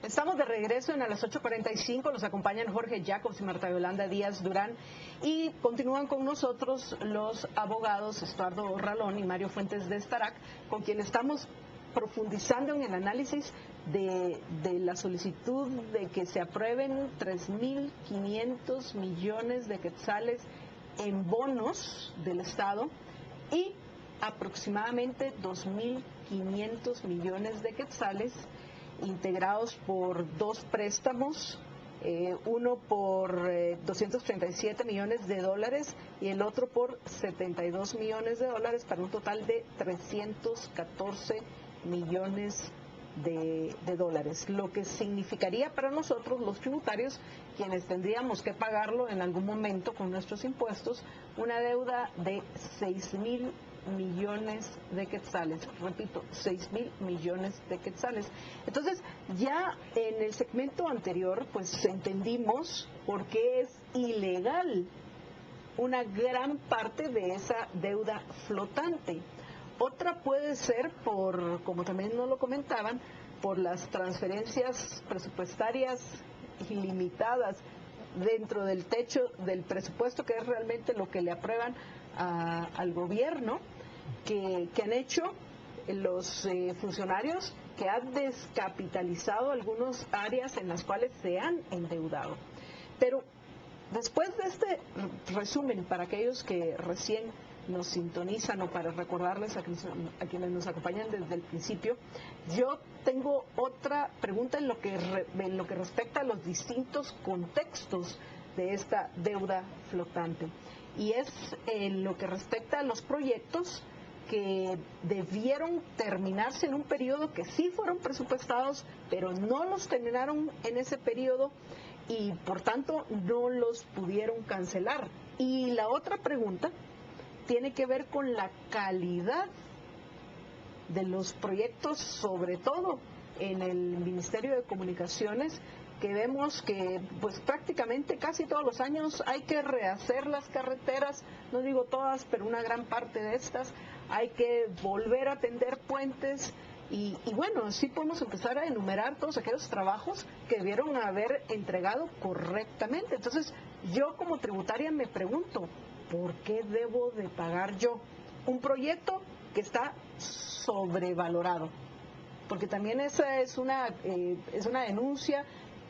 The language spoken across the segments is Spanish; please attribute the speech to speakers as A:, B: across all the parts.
A: Estamos de regreso en a las 8:45, los acompañan Jorge Jacobs y Marta Yolanda Díaz Durán y continúan con nosotros los abogados Estuardo Ralón y Mario Fuentes de Estarac, con quien estamos profundizando en el análisis de la solicitud de que se aprueben 3.500 millones de quetzales en bonos del Estado y aproximadamente 2.500 millones de quetzales integrados por dos préstamos, uno por 237 millones de dólares y el otro por 72 millones de dólares, para un total de 314 millones de dólares, lo que significaría para nosotros los tributarios, quienes tendríamos que pagarlo en algún momento con nuestros impuestos, una deuda de 6.000 millones de quetzales, repito, 6.000 millones de quetzales. Entonces, ya en el segmento anterior, pues entendimos por qué es ilegal una gran parte de esa deuda flotante. Otra puede ser por, como también nos lo comentaban, por las transferencias presupuestarias ilimitadas dentro del techo del presupuesto, que es realmente lo que le aprueban al gobierno, que han hecho los funcionarios, que han descapitalizado algunas áreas en las cuales se han endeudado. Pero después de este resumen, para aquellos que recién nos sintonizan o para recordarles a quienes nos acompañan desde el principio, yo tengo otra pregunta en lo que respecta a los distintos contextos de esta deuda flotante, y es en lo que respecta a los proyectos que debieron terminarse en un periodo, que sí fueron presupuestados, pero no los terminaron en ese periodo y por tanto no los pudieron cancelar. Y la otra pregunta tiene que ver con la calidad de los proyectos, sobre todo en el Ministerio de Comunicaciones, que vemos que pues prácticamente casi todos los años hay que rehacer las carreteras, no digo todas, pero una gran parte de estas, hay que volver a tender puentes y bueno, sí podemos empezar a enumerar todos aquellos trabajos que debieron haber entregado correctamente. Entonces, yo como tributaria me pregunto, ¿por qué debo de pagar yo un proyecto que está sobrevalorado? Porque también esa es una denuncia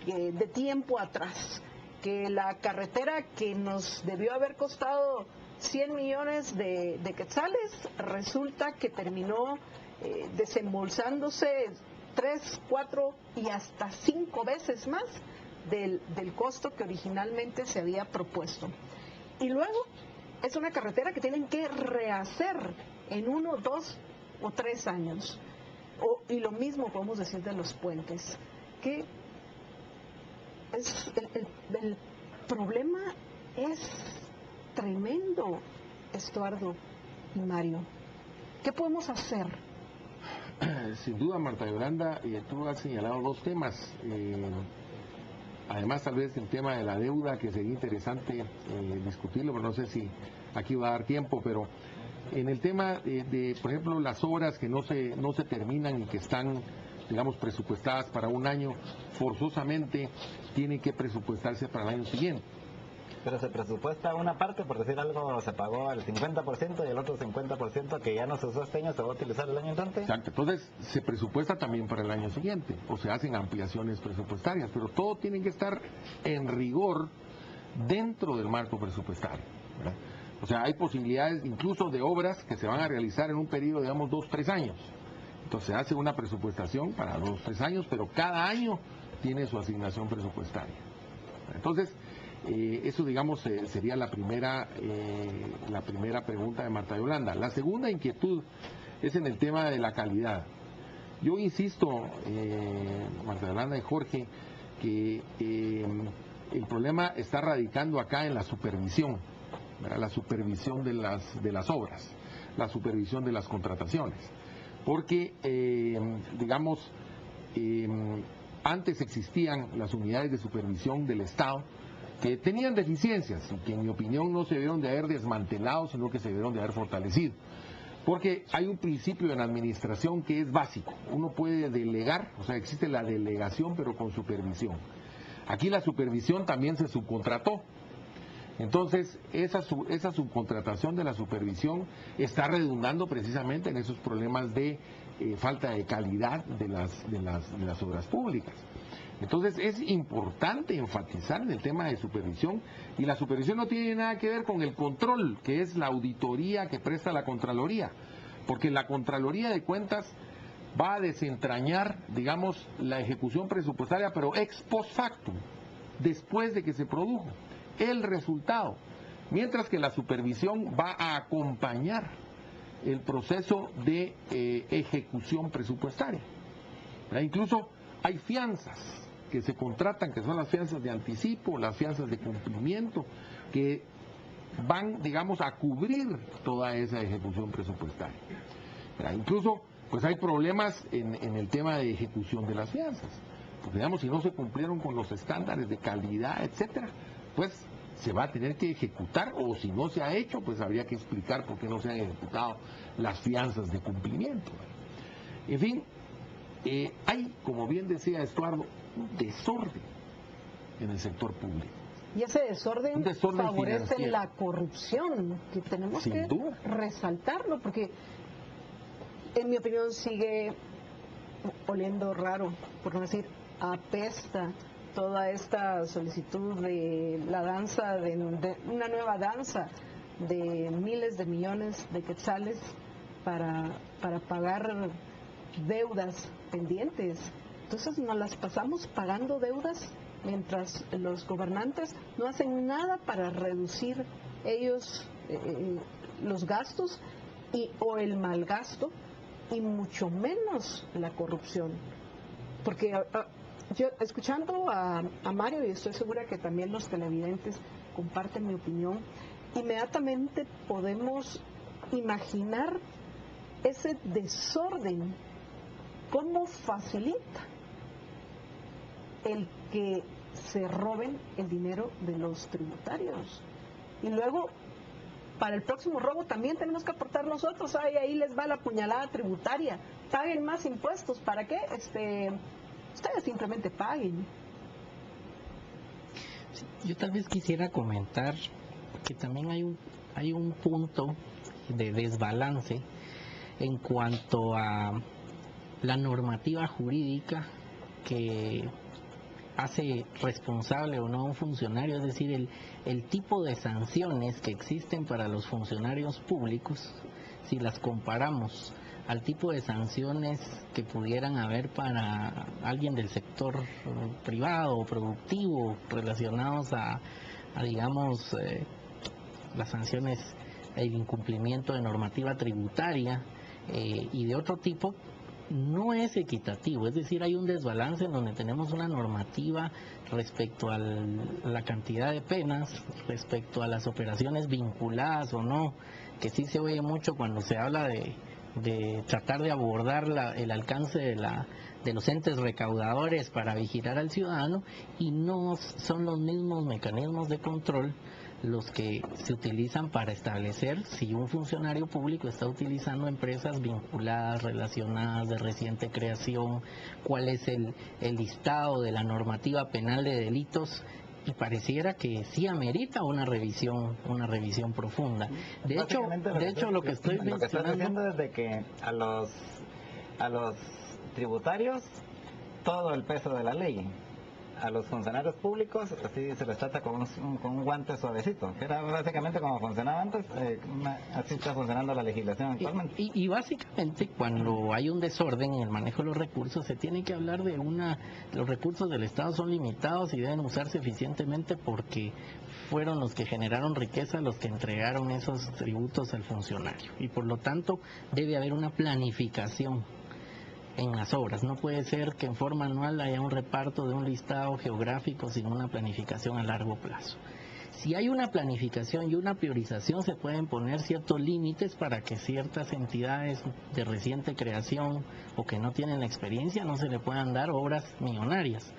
A: de tiempo atrás, que la carretera que nos debió haber costado 100 millones de quetzales, resulta que terminó desembolsándose 3, 4 y hasta 5 veces más del costo que originalmente se había propuesto. Y luego es una carretera que tienen que rehacer en 1, 2 o 3 años. Y lo mismo podemos decir de los puentes, que el problema es tremendo, Estuardo y Mario. ¿Qué podemos hacer?
B: Sin duda, Marta Yolanda, tú has señalado dos temas. Además, tal vez el tema de la deuda, que sería interesante discutirlo, pero no sé si aquí va a dar tiempo, pero en el tema de, por ejemplo, las obras que no se terminan y que están, digamos, presupuestadas para un año, forzosamente tienen que presupuestarse para el año siguiente.
C: Pero se presupuesta una parte, por decir algo, se pagó el 50% y el otro 50% que ya no se usó este año se va a utilizar el año entrante.
B: Exacto, entonces se presupuesta también para el año siguiente, o se hacen ampliaciones presupuestarias, pero todo tiene que estar en rigor dentro del marco presupuestario, ¿verdad? O sea, hay posibilidades incluso de obras que se van a realizar en un periodo, digamos, 2, 3 años. Entonces se hace una presupuestación para 2, 3 años, pero cada año tiene su asignación presupuestaria. Entonces, eso, digamos, sería la primera pregunta de Marta Yolanda. La segunda inquietud es en el tema de la calidad. Yo insisto, Marta Yolanda y Jorge, que el problema está radicando acá en la supervisión, ¿verdad? La supervisión de las obras, la supervisión de las contrataciones. Porque, digamos, antes existían las unidades de supervisión del Estado que tenían deficiencias y que, en mi opinión, no se debieron de haber desmantelado, sino que se debieron de haber fortalecido. Porque hay un principio en administración que es básico. Uno puede delegar, o sea, existe la delegación pero con supervisión. Aquí la supervisión también se subcontrató. Entonces, esa subcontratación de la supervisión está redundando precisamente en esos problemas de falta de calidad de las obras públicas. Entonces, es importante enfatizar en el tema de supervisión, y la supervisión no tiene nada que ver con el control, que es la auditoría que presta la Contraloría, porque la Contraloría de Cuentas va a desentrañar, digamos, la ejecución presupuestaria, pero ex post factum, después de que se produjo el resultado, mientras que la supervisión va a acompañar el proceso de ejecución presupuestaria. Incluso hay fianzas que se contratan, que son las fianzas de anticipo, las fianzas de cumplimiento, que van, digamos, a cubrir toda esa ejecución presupuestaria. Incluso, pues hay problemas en el tema de ejecución de las fianzas, porque digamos, si no se cumplieron con los estándares de calidad, etcétera, pues se va a tener que ejecutar, o si no se ha hecho, pues habría que explicar por qué no se han ejecutado las fianzas de cumplimiento. En fin, hay, como bien decía Estuardo, un desorden en el sector público.
A: Y ese desorden favorece
B: financiero.
A: La corrupción, que tenemos
B: Sin
A: que
B: duda.
A: resaltarlo, porque en mi opinión sigue oliendo raro, por no decir apesta, toda esta solicitud de la danza, de una nueva danza de miles de millones de quetzales para pagar deudas pendientes. Entonces nos las pasamos pagando deudas mientras los gobernantes no hacen nada para reducir ellos los gastos o el mal gasto, y mucho menos la corrupción. Porque yo, escuchando a Mario, y estoy segura que también los televidentes comparten mi opinión, inmediatamente podemos imaginar ese desorden, cómo facilita el que se roben el dinero de los tributarios. Y luego, para el próximo robo también tenemos que aportar nosotros. Ahí les va la puñalada tributaria. Paguen más impuestos. ¿Para qué? Ustedes simplemente paguen.
D: Yo tal vez quisiera comentar que también hay un punto de desbalance en cuanto a la normativa jurídica que hace responsable o no a un funcionario, es decir, el tipo de sanciones que existen para los funcionarios públicos, si las comparamos al tipo de sanciones que pudieran haber para alguien del sector privado o productivo relacionados a digamos, las sanciones, el incumplimiento de normativa tributaria y de otro tipo, no es equitativo. Es decir, hay un desbalance en donde tenemos una normativa respecto a la cantidad de penas, respecto a las operaciones vinculadas o no, que sí se oye mucho cuando se habla de tratar de abordar el alcance de los entes recaudadores para vigilar al ciudadano, y no son los mismos mecanismos de control los que se utilizan para establecer si un funcionario público está utilizando empresas vinculadas, relacionadas, de reciente creación, cuál es el listado de la normativa penal de delitos, y pareciera que sí amerita una revisión profunda. De hecho lo que estoy
C: diciendo es de que a los tributarios todo el peso de la ley, a los funcionarios públicos así se les trata con un guante suavecito, que era básicamente como funcionaba antes, así está funcionando la legislación actualmente.
D: Y básicamente cuando hay un desorden en el manejo de los recursos, se tiene que hablar de los recursos del Estado son limitados y deben usarse eficientemente porque fueron los que generaron riqueza, los que entregaron esos tributos al funcionario, y por lo tanto debe haber una planificación en las obras. No puede ser que en forma anual haya un reparto de un listado geográfico sin una planificación a largo plazo. Si hay una planificación y una priorización, se pueden poner ciertos límites para que ciertas entidades de reciente creación o que no tienen la experiencia no se le puedan dar obras millonarias,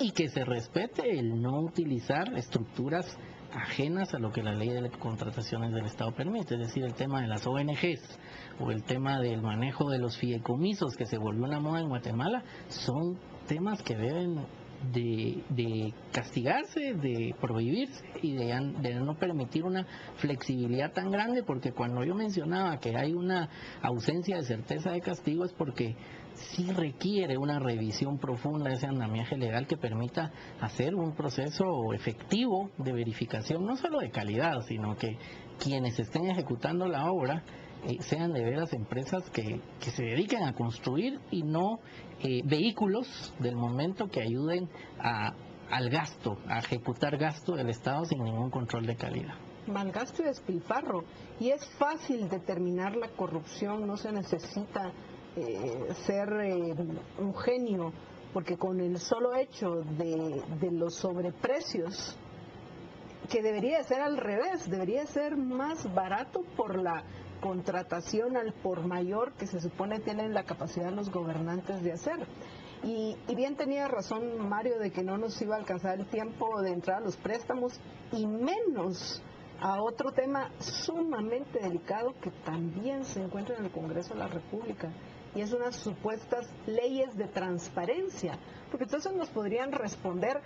D: y que se respete el no utilizar estructuras ajenas a lo que la ley de contrataciones del Estado permite, es decir, el tema de las ONGs o el tema del manejo de los fideicomisos que se volvió una moda en Guatemala, son temas que deben de castigarse, de prohibirse y de no permitir una flexibilidad tan grande, porque cuando yo mencionaba que hay una ausencia de certeza de castigo es porque sí requiere una revisión profunda de ese andamiaje legal que permita hacer un proceso efectivo de verificación, no solo de calidad, sino que quienes estén ejecutando la obra sean de veras empresas que se dediquen a construir y no vehículos del momento que ayuden al gasto, a ejecutar gasto del Estado sin ningún control de calidad.
A: Malgasto y despilfarro. Y es fácil determinar la corrupción, no se necesita ser un genio, porque con el solo hecho de los sobreprecios, que debería ser al revés, debería ser más barato por la contratación al por mayor que se supone tienen la capacidad los gobernantes de hacer. Y bien tenía razón Mario de que no nos iba a alcanzar el tiempo de entrar a los préstamos y menos a otro tema sumamente delicado que también se encuentra en el Congreso de la República, y es unas supuestas leyes de transparencia, porque entonces nos podrían responder,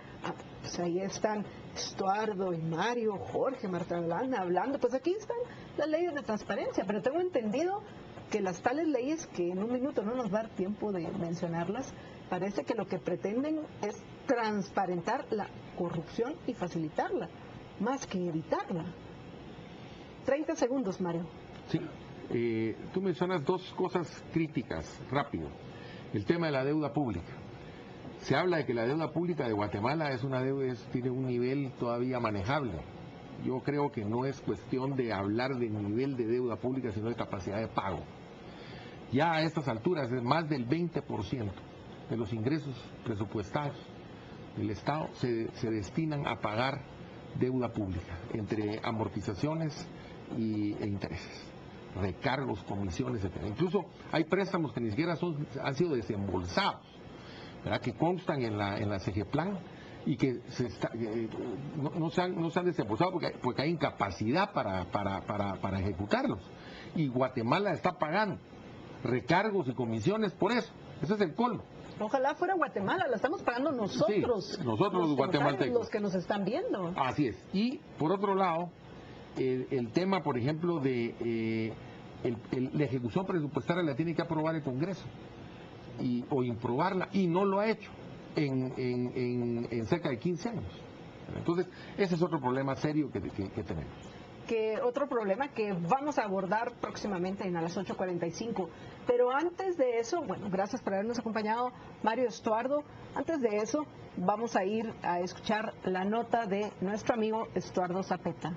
A: pues ahí están Estuardo y Mario, Jorge, Marta Yolanda hablando, pues aquí están las leyes de transparencia, pero tengo entendido que las tales leyes, que en un minuto no nos va a dar tiempo de mencionarlas, parece que lo que pretenden es transparentar la corrupción y facilitarla, más que evitarla. 30 segundos, Mario.
B: Sí. Tú mencionas dos cosas críticas, rápido. El tema de la deuda pública. Se habla de que la deuda pública de Guatemala es una deuda, tiene un nivel todavía manejable. Yo creo que no es cuestión de hablar de nivel de deuda pública, sino de capacidad de pago. Ya a estas alturas, más del 20% de los ingresos presupuestarios del Estado se destinan a pagar deuda pública, entre amortizaciones e intereses, recargos, comisiones, etc. Incluso hay préstamos que ni siquiera han sido desembolsados, ¿verdad?, que constan en la CGPLAN y que no se han desembolsado porque hay incapacidad para ejecutarlos. Y Guatemala está pagando recargos y comisiones por eso. Ese es el colmo.
A: Ojalá fuera Guatemala, la estamos pagando nosotros.
B: Sí, nosotros los guatemaltecos.
A: Los que nos están viendo.
B: Así es. Y por otro lado, el tema, por ejemplo, de la ejecución presupuestaria la tiene que aprobar el Congreso o improbarla, y no lo ha hecho en cerca de 15 años. Entonces, ese es otro problema serio que tenemos.
A: Que otro problema que vamos a abordar próximamente a las 8:45. Pero antes de eso, bueno, gracias por habernos acompañado, Mario Estuardo. Antes de eso, vamos a ir a escuchar la nota de nuestro amigo Estuardo Zapeta.